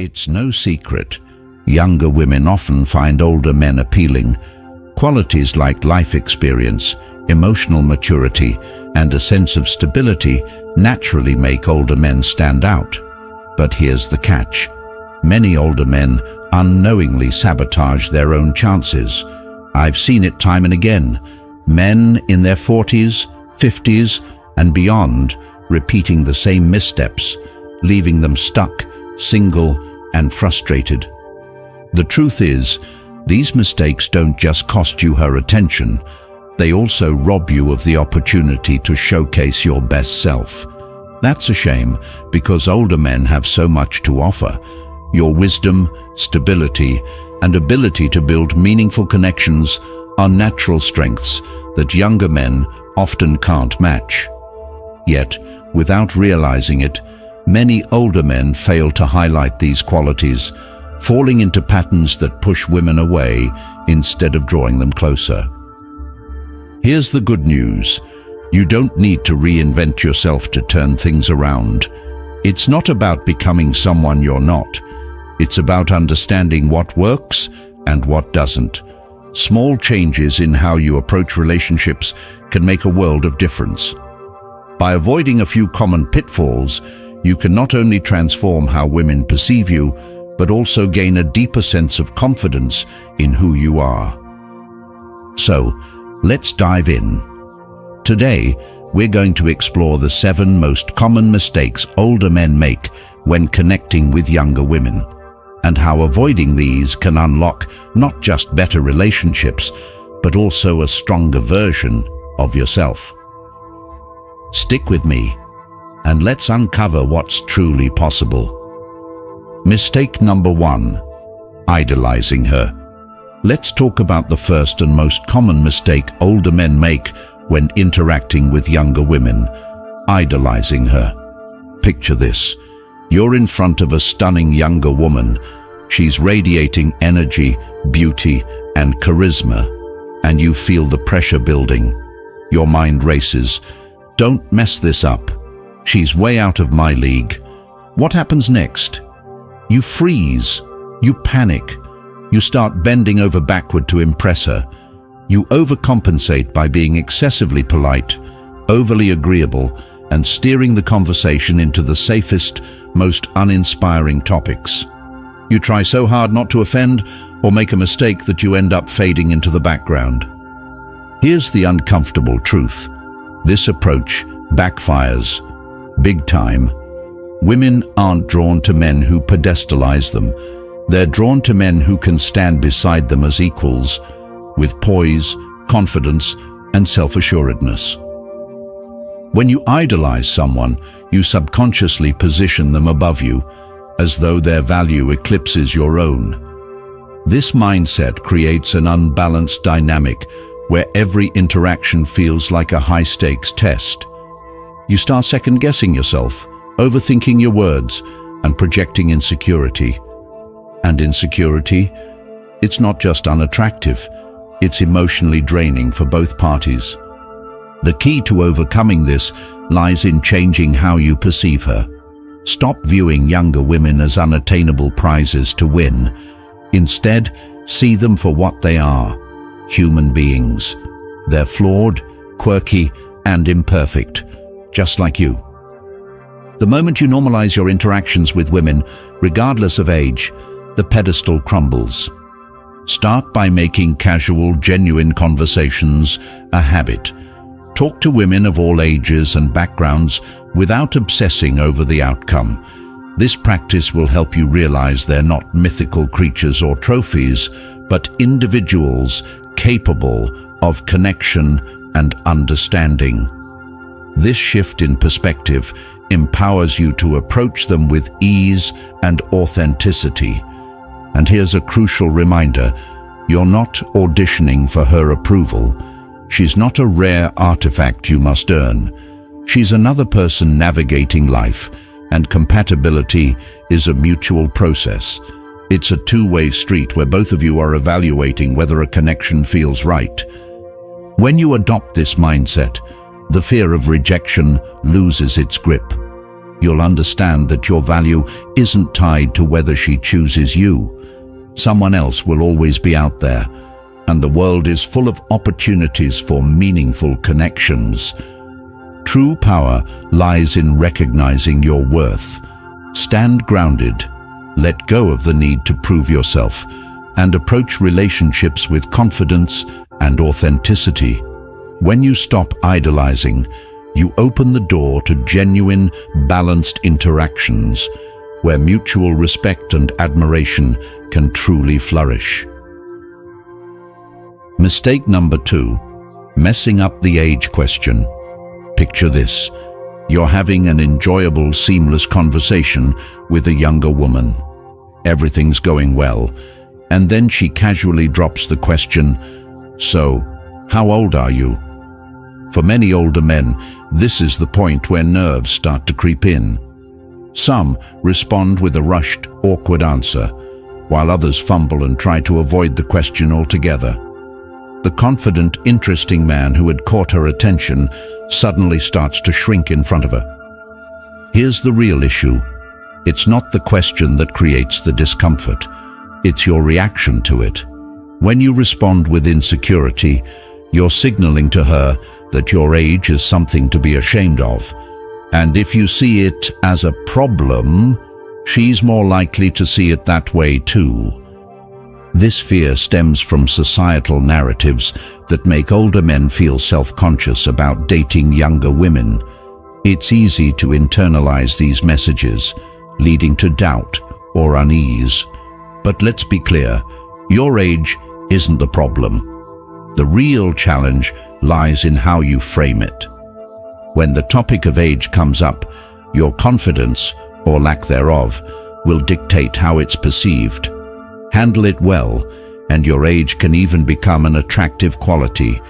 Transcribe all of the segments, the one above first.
It's no secret. Younger women often find older men appealing. Qualities like life experience, emotional maturity, and a sense of stability naturally make older men stand out. But here's the catch. Many older men unknowingly sabotage their own chances. I've seen it time and again. Men in their 40s, 50s, and beyond repeating the same missteps, leaving them stuck, single, and frustrated. The truth is, these mistakes don't just cost you her attention, they also rob you of the opportunity to showcase your best self. That's a shame, because older men have so much to offer. Your wisdom, stability, and ability to build meaningful connections are natural strengths that younger men often can't match. Yet, without realizing it, many older men fail to highlight these qualities, falling into patterns that push women away instead of drawing them closer. Here's the good news. You don't need to reinvent yourself to turn things around. It's not about becoming someone you're not. It's about understanding what works and what doesn't. Small changes in how you approach relationships can make a world of difference. By avoiding a few common pitfalls, you can not only transform how women perceive you, but also gain a deeper sense of confidence in who you are. So, let's dive in. Today, we're going to explore the 7 most common mistakes older men make when connecting with younger women, and how avoiding these can unlock not just better relationships, but also a stronger version of yourself. Stick with me, and let's uncover what's truly possible. Mistake number 1, idolizing her. Let's talk about the first and most common mistake older men make when interacting with younger women: idolizing her. Picture this. You're in front of a stunning younger woman. She's radiating energy, beauty, and charisma, and you feel the pressure building. Your mind races. Don't mess this up. She's way out of my league. What happens next? You freeze. You panic. You start bending over backward to impress her. You overcompensate by being excessively polite, overly agreeable, and steering the conversation into the safest, most uninspiring topics. You try so hard not to offend or make a mistake that you end up fading into the background. Here's the uncomfortable truth. This approach backfires big time. Women aren't drawn to men who pedestalize them. They're drawn to men who can stand beside them as equals, with poise, confidence, and self-assuredness. When you idolize someone, you subconsciously position them above you, as though their value eclipses your own. This mindset creates an unbalanced dynamic where every interaction feels like a high-stakes test. You start second-guessing yourself, overthinking your words, and projecting insecurity. And insecurity, it's not just unattractive, it's emotionally draining for both parties. The key to overcoming this lies in changing how you perceive her. Stop viewing younger women as unattainable prizes to win. Instead, see them for what they are: human beings. They're flawed, quirky, and imperfect, just like you. The moment you normalize your interactions with women, regardless of age, the pedestal crumbles. Start by making casual, genuine conversations a habit. Talk to women of all ages and backgrounds without obsessing over the outcome. This practice will help you realize they're not mythical creatures or trophies, but individuals capable of connection and understanding. This shift in perspective empowers you to approach them with ease and authenticity. And here's a crucial reminder: you're not auditioning for her approval. She's not a rare artifact you must earn. She's another person navigating life, and compatibility is a mutual process. It's a two-way street where both of you are evaluating whether a connection feels right. When you adopt this mindset, the fear of rejection loses its grip. you'll understand that your value isn't tied to whether she chooses you. Someone else will always be out there, and the world is full of opportunities for meaningful connections. True power lies in recognizing your worth. Stand grounded, let go of the need to prove yourself, and approach relationships with confidence and authenticity. When you stop idolizing, you open the door to genuine, balanced interactions, where mutual respect and admiration can truly flourish. Mistake number 2, messing up the age question. Picture this. You're having an enjoyable, seamless conversation with a younger woman. Everything's going well, and then she casually drops the question, "So, how old are you?" For many older men, this is the point where nerves start to creep in. Some respond with a rushed, awkward answer, while others fumble and try to avoid the question altogether. The confident, interesting man who had caught her attention suddenly starts to shrink in front of her. Here's the real issue. It's not the question that creates the discomfort. It's your reaction to it. When you respond with insecurity, you're signaling to her that your age is something to be ashamed of. And if you see it as a problem, she's more likely to see it that way too. This fear stems from societal narratives that make older men feel self-conscious about dating younger women. It's easy to internalize these messages, leading to doubt or unease. But let's be clear, your age isn't the problem. The real challenge lies in how you frame it. When the topic of age comes up, your confidence, or lack thereof, will dictate how it's perceived. Handle it well, and your age can even become an attractive quality,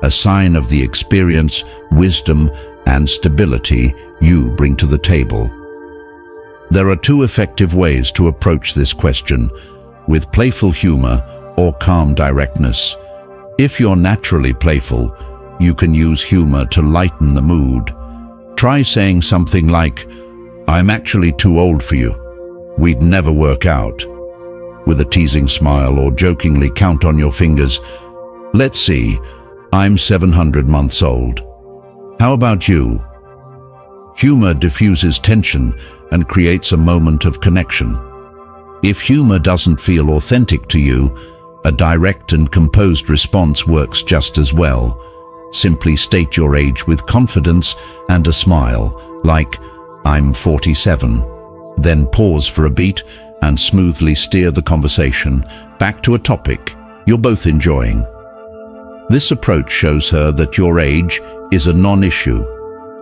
a sign of the experience, wisdom, and stability you bring to the table. There are 2 effective ways to approach this question, with playful humor or calm directness. If you're naturally playful, you can use humor to lighten the mood. Try saying something like, "I'm actually too old for you. We'd never work out," with a teasing smile, or jokingly count on your fingers. "Let's see, I'm 700 months old. How about you?" Humor diffuses tension and creates a moment of connection. If humor doesn't feel authentic to you, a direct and composed response works just as well. Simply state your age with confidence and a smile, like, "I'm 47. Then pause for a beat and smoothly steer the conversation back to a topic you're both enjoying. This approach shows her that your age is a non-issue,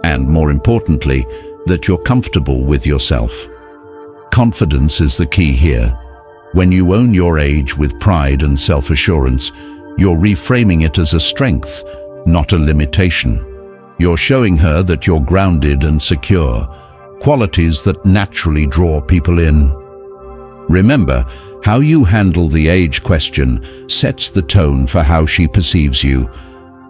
and more importantly, that you're comfortable with yourself. Confidence is the key here. When you own your age with pride and self-assurance, you're reframing it as a strength, not a limitation. You're showing her that you're grounded and secure, qualities that naturally draw people in. Remember, how you handle the age question sets the tone for how she perceives you.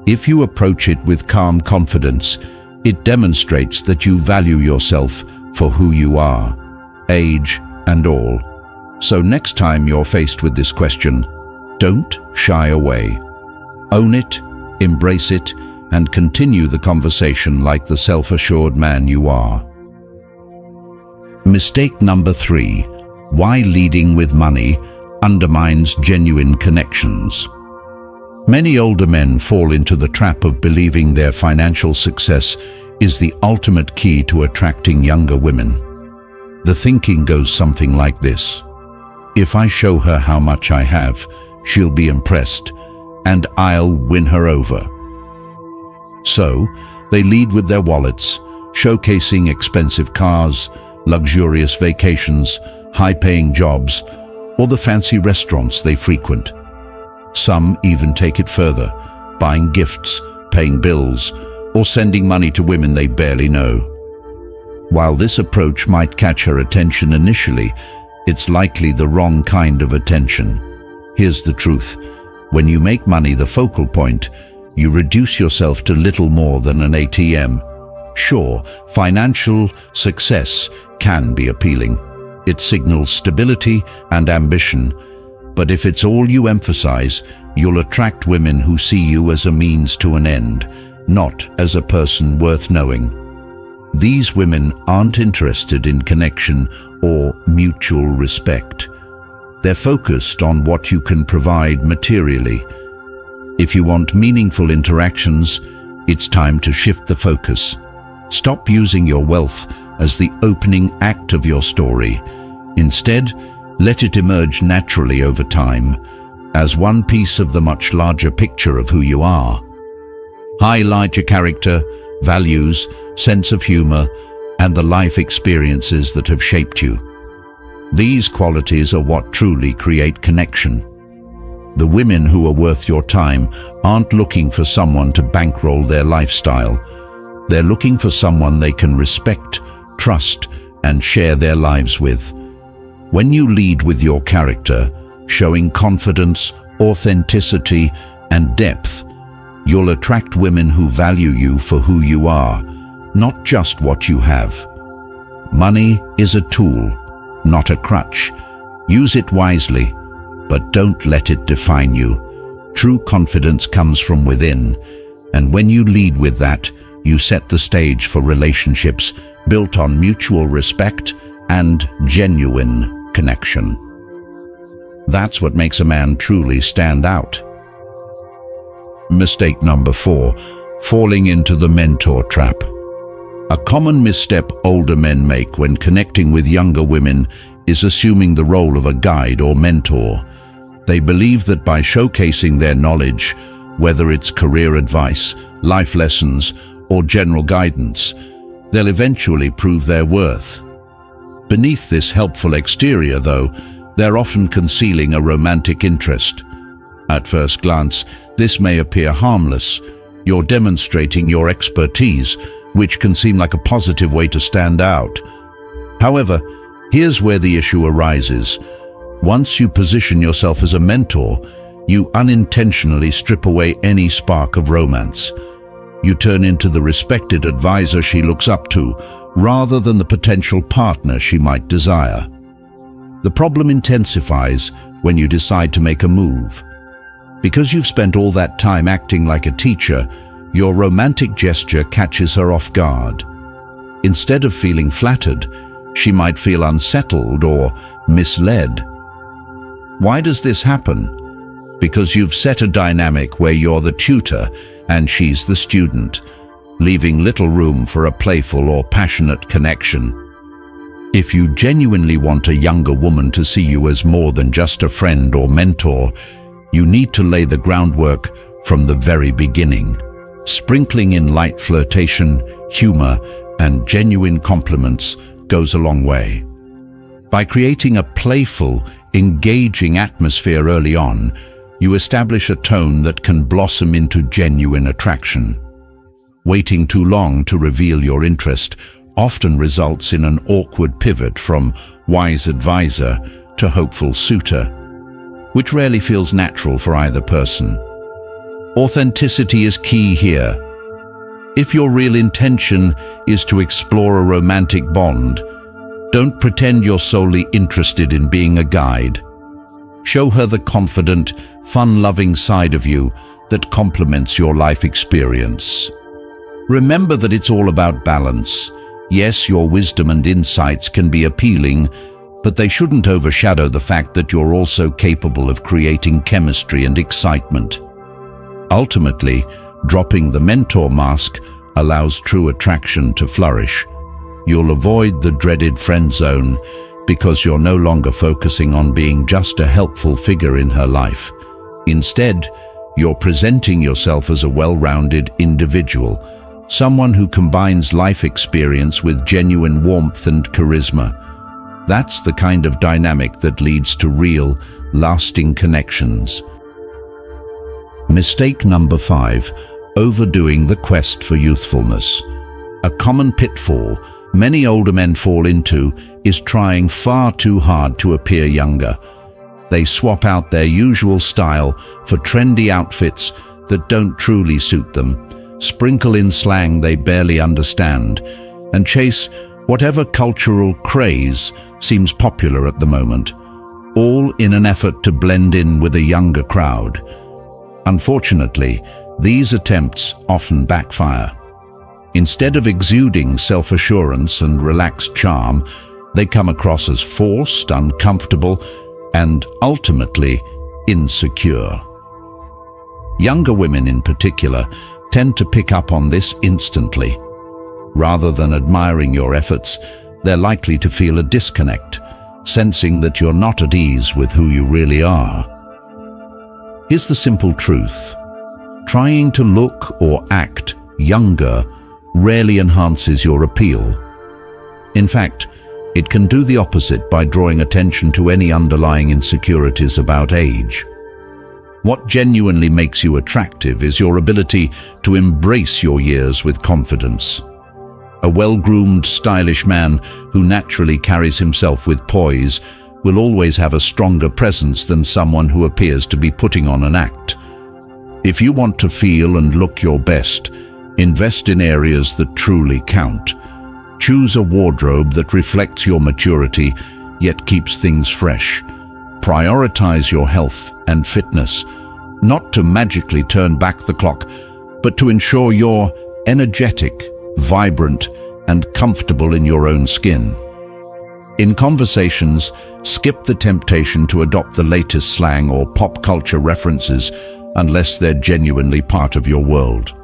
If you approach it with calm confidence, it demonstrates that you value yourself for who you are, age and all. So next time you're faced with this question, don't shy away. Own it, embrace it, and continue the conversation like the self-assured man you are. Mistake number 3. Why leading with money undermines genuine connections. Many older men fall into the trap of believing their financial success is the ultimate key to attracting younger women. The thinking goes something like this: if I show her how much I have, she'll be impressed, and I'll win her over. So, they lead with their wallets, showcasing expensive cars, luxurious vacations, high-paying jobs, or the fancy restaurants they frequent. Some even take it further, buying gifts, paying bills, or sending money to women they barely know. While this approach might catch her attention initially, it's likely the wrong kind of attention. Here's the truth: when you make money the focal point, you reduce yourself to little more than an ATM. Sure, financial success can be appealing. It signals stability and ambition. But if it's all you emphasize, you'll attract women who see you as a means to an end, not as a person worth knowing. These women aren't interested in connection or mutual respect. They're focused on what you can provide materially. If you want meaningful interactions, it's time to shift the focus. Stop using your wealth as the opening act of your story. Instead, let it emerge naturally over time, as one piece of the much larger picture of who you are. Highlight your character, values, sense of humor, and the life experiences that have shaped you. These qualities are what truly create connection. The women who are worth your time aren't looking for someone to bankroll their lifestyle. They're looking for someone they can respect, trust, and share their lives with. When you lead with your character, showing confidence, authenticity, and depth, you'll attract women who value you for who you are, not just what you have. Money is a tool, not a crutch. Use it wisely, but don't let it define you. True confidence comes from within, and when you lead with that, you set the stage for relationships built on mutual respect and genuine connection. That's what makes a man truly stand out. Mistake number 4, falling into the mentor trap. A common misstep older men make when connecting with younger women is assuming the role of a guide or mentor. They believe that by showcasing their knowledge, whether it's career advice, life lessons, or general guidance, they'll eventually prove their worth. Beneath this helpful exterior, though, they're often concealing a romantic interest. At first glance, this may appear harmless. You're demonstrating your expertise, which can seem like a positive way to stand out. However, here's where the issue arises. Once you position yourself as a mentor, you unintentionally strip away any spark of romance. You turn into the respected advisor she looks up to, rather than the potential partner she might desire. The problem intensifies when you decide to make a move. Because you've spent all that time acting like a teacher, your romantic gesture catches her off guard. Instead of feeling flattered, she might feel unsettled or misled. Why does this happen? Because you've set a dynamic where you're the tutor and she's the student, leaving little room for a playful or passionate connection. If you genuinely want a younger woman to see you as more than just a friend or mentor, you need to lay the groundwork from the very beginning. Sprinkling in light flirtation, humor, and genuine compliments goes a long way. By creating a playful, engaging atmosphere early on, you establish a tone that can blossom into genuine attraction. Waiting too long to reveal your interest often results in an awkward pivot from wise advisor to hopeful suitor, which rarely feels natural for either person. Authenticity is key here. If your real intention is to explore a romantic bond, don't pretend you're solely interested in being a guide. Show her the confident, fun-loving side of you that complements your life experience. Remember that it's all about balance. Yes, your wisdom and insights can be appealing, but they shouldn't overshadow the fact that you're also capable of creating chemistry and excitement. Ultimately, dropping the mentor mask allows true attraction to flourish. You'll avoid the dreaded friend zone because you're no longer focusing on being just a helpful figure in her life. Instead, you're presenting yourself as a well-rounded individual, someone who combines life experience with genuine warmth and charisma. That's the kind of dynamic that leads to real, lasting connections. Mistake number 5, overdoing the quest for youthfulness. A common pitfall many older men fall into is trying far too hard to appear younger. They swap out their usual style for trendy outfits that don't truly suit them, sprinkle in slang they barely understand, and chase whatever cultural craze seems popular at the moment, all in an effort to blend in with a younger crowd. Unfortunately, these attempts often backfire. Instead of exuding self-assurance and relaxed charm, they come across as forced, uncomfortable, and ultimately insecure. Younger women in particular tend to pick up on this instantly. Rather than admiring your efforts, they're likely to feel a disconnect, sensing that you're not at ease with who you really are. Here's the simple truth. Trying to look or act younger rarely enhances your appeal. In fact, it can do the opposite by drawing attention to any underlying insecurities about age. What genuinely makes you attractive is your ability to embrace your years with confidence. A well-groomed, stylish man who naturally carries himself with poise will always have a stronger presence than someone who appears to be putting on an act. If you want to feel and look your best, invest in areas that truly count. Choose a wardrobe that reflects your maturity, yet keeps things fresh. Prioritize your health and fitness, not to magically turn back the clock, but to ensure you're energetic, vibrant, and comfortable in your own skin. In conversations, skip the temptation to adopt the latest slang or pop culture references unless they're genuinely part of your world.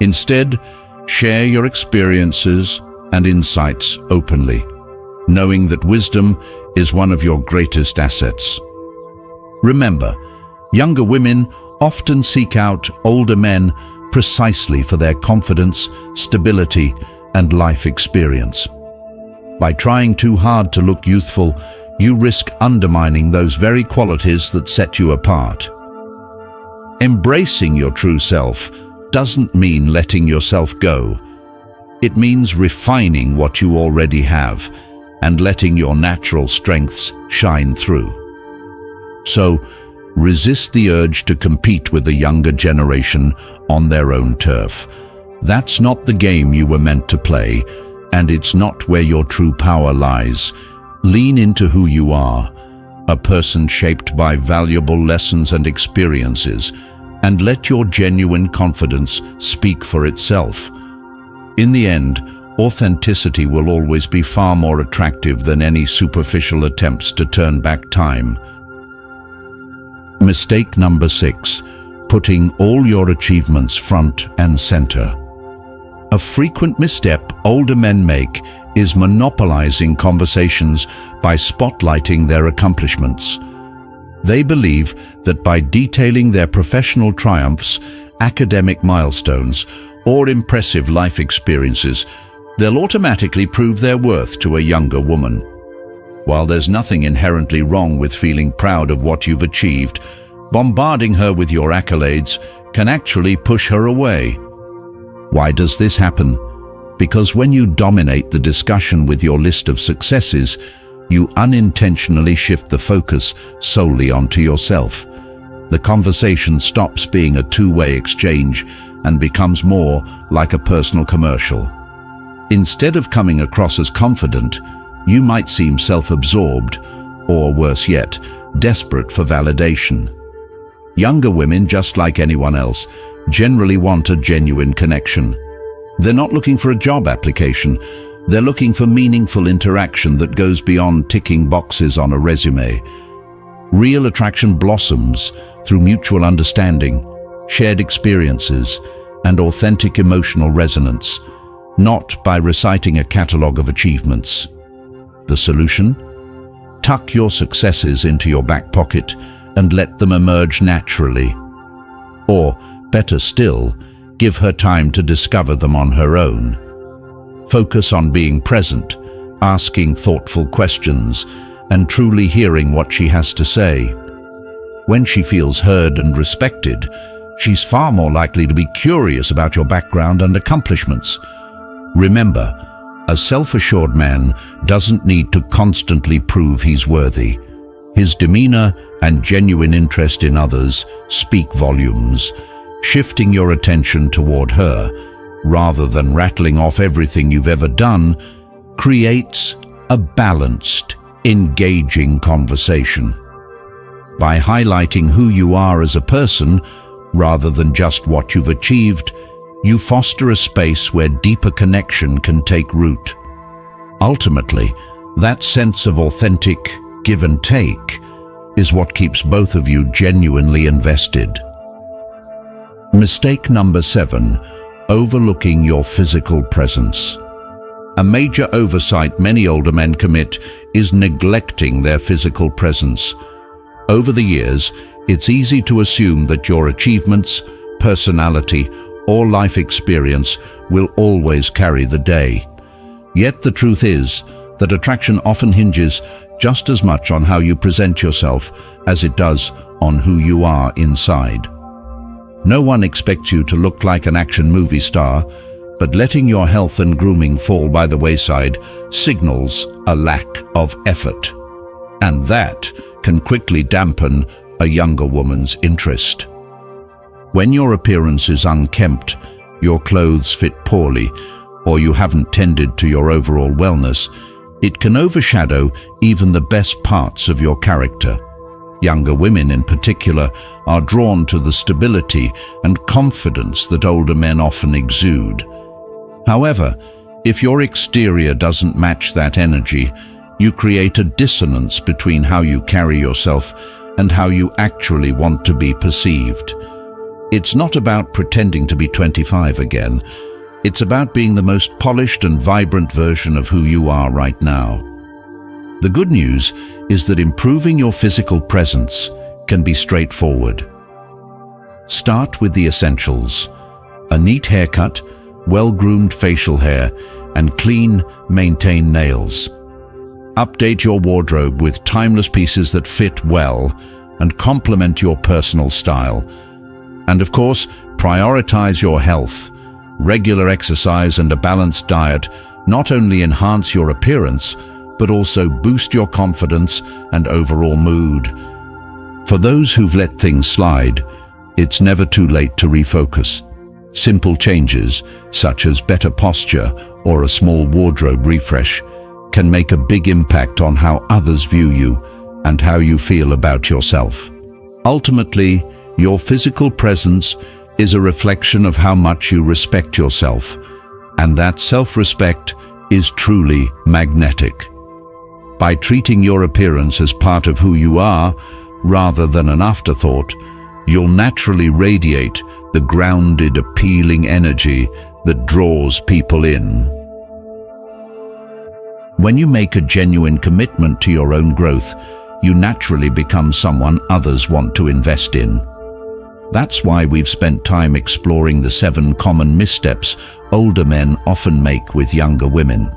Instead, share your experiences and insights openly, knowing that wisdom is one of your greatest assets. Remember, younger women often seek out older men precisely for their confidence, stability, and life experience. By trying too hard to look youthful, you risk undermining those very qualities that set you apart. Embracing your true self doesn't mean letting yourself go. It means refining what you already have and letting your natural strengths shine through. So, resist the urge to compete with the younger generation on their own turf. That's not the game you were meant to play, and it's not where your true power lies. Lean into who you are, a person shaped by valuable lessons and experiences, and let your genuine confidence speak for itself. In the end, authenticity will always be far more attractive than any superficial attempts to turn back time. Mistake number 6, putting all your achievements front and center. A frequent misstep older men make is monopolizing conversations by spotlighting their accomplishments. They believe that by detailing their professional triumphs, academic milestones, or impressive life experiences, they'll automatically prove their worth to a younger woman. While there's nothing inherently wrong with feeling proud of what you've achieved, bombarding her with your accolades can actually push her away. Why does this happen? Because when you dominate the discussion with your list of successes, you unintentionally shift the focus solely onto yourself. The conversation stops being a two-way exchange and becomes more like a personal commercial. Instead of coming across as confident, you might seem self-absorbed, or worse yet, desperate for validation. Younger women, just like anyone else, generally want a genuine connection. They're not looking for a job application. They're looking for meaningful interaction that goes beyond ticking boxes on a resume. Real attraction blossoms through mutual understanding, shared experiences, and authentic emotional resonance, not by reciting a catalogue of achievements. The solution? Tuck your successes into your back pocket and let them emerge naturally. Or, better still, give her time to discover them on her own. Focus on being present, asking thoughtful questions, and truly hearing what she has to say. When she feels heard and respected, she's far more likely to be curious about your background and accomplishments. Remember, a self-assured man doesn't need to constantly prove he's worthy. His demeanor and genuine interest in others speak volumes. shifting your attention toward her, rather than rattling off everything you've ever done, creates a balanced, engaging conversation. By highlighting who you are as a person, rather than just what you've achieved, you foster a space where deeper connection can take root. Ultimately, that sense of authentic give and take is what keeps both of you genuinely invested. Mistake number 7, overlooking your physical presence. A major oversight many older men commit is neglecting their physical presence. Over the years, it's easy to assume that your achievements, personality, or life experience will always carry the day. Yet the truth is that attraction often hinges just as much on how you present yourself as it does on who you are inside. No one expects you to look like an action movie star, but letting your health and grooming fall by the wayside signals a lack of effort. And that can quickly dampen a younger woman's interest. When your appearance is unkempt, your clothes fit poorly, or you haven't tended to your overall wellness, it can overshadow even the best parts of your character. Younger women in particular are drawn to the stability and confidence that older men often exude. However, if your exterior doesn't match that energy, you create a dissonance between how you carry yourself and how you actually want to be perceived. It's not about pretending to be 25 again. It's about being the most polished and vibrant version of who you are right now. The good news is that improving your physical presence can be straightforward. Start with the essentials: a neat haircut, well-groomed facial hair, and clean, maintained nails. Update your wardrobe with timeless pieces that fit well and complement your personal style. And of course, prioritize your health. Regular exercise and a balanced diet not only enhance your appearance, but also boost your confidence and overall mood. For those who've let things slide, it's never too late to refocus. Simple changes, such as better posture or a small wardrobe refresh, can make a big impact on how others view you and how you feel about yourself. Ultimately, your physical presence is a reflection of how much you respect yourself, and that self-respect is truly magnetic. By treating your appearance as part of who you are, rather than an afterthought, you'll naturally radiate the grounded, appealing energy that draws people in. When you make a genuine commitment to your own growth, you naturally become someone others want to invest in. That's why we've spent time exploring the 7 common missteps older men often make with younger women.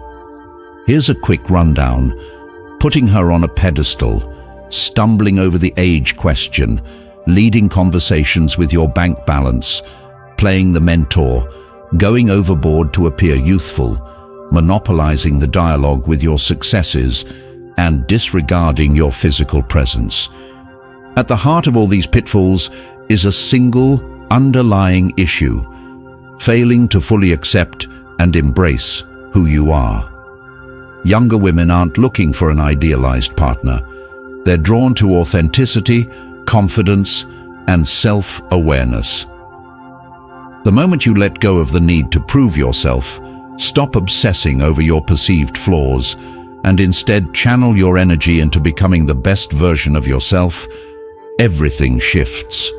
Here's a quick rundown: putting her on a pedestal, stumbling over the age question, leading conversations with your bank balance, playing the mentor, going overboard to appear youthful, monopolizing the dialogue with your successes, and disregarding your physical presence. At the heart of all these pitfalls is a single underlying issue: failing to fully accept and embrace who you are. Younger women aren't looking for an idealized partner. They're drawn to authenticity, confidence, and self-awareness. The moment you let go of the need to prove yourself, stop obsessing over your perceived flaws, and instead channel your energy into becoming the best version of yourself, everything shifts.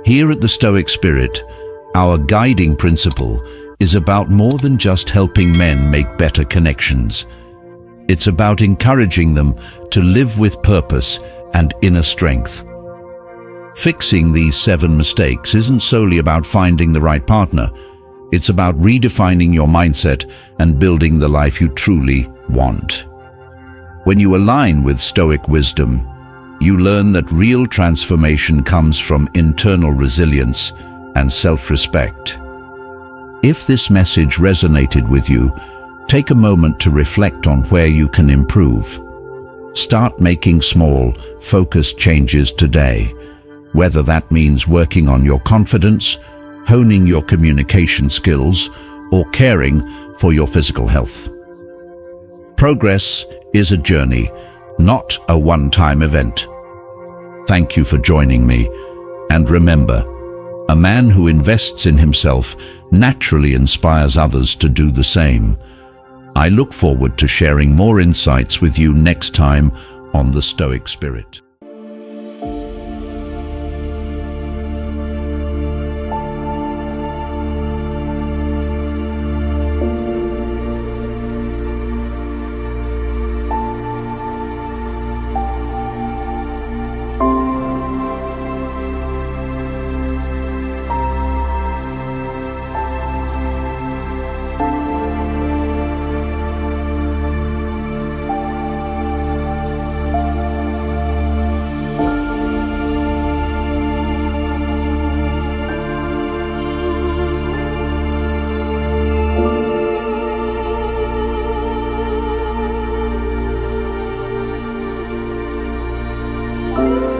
Here at the Stoic Spirit, our guiding principle is about more than just helping men make better connections. It's about encouraging them to live with purpose and inner strength. Fixing these 7 mistakes isn't solely about finding the right partner. It's about redefining your mindset and building the life you truly want. When you align with Stoic wisdom, you learn that real transformation comes from internal resilience and self-respect. If this message resonated with you, take a moment to reflect on where you can improve. Start making small, focused changes today. whether that means working on your confidence, honing your communication skills, or caring for your physical health. Progress is a journey, not a one-time event. Thank you for joining me, and remember, a man who invests in himself naturally inspires others to do the same. I look forward to sharing more insights with you next time on The Stoic Spirit. you.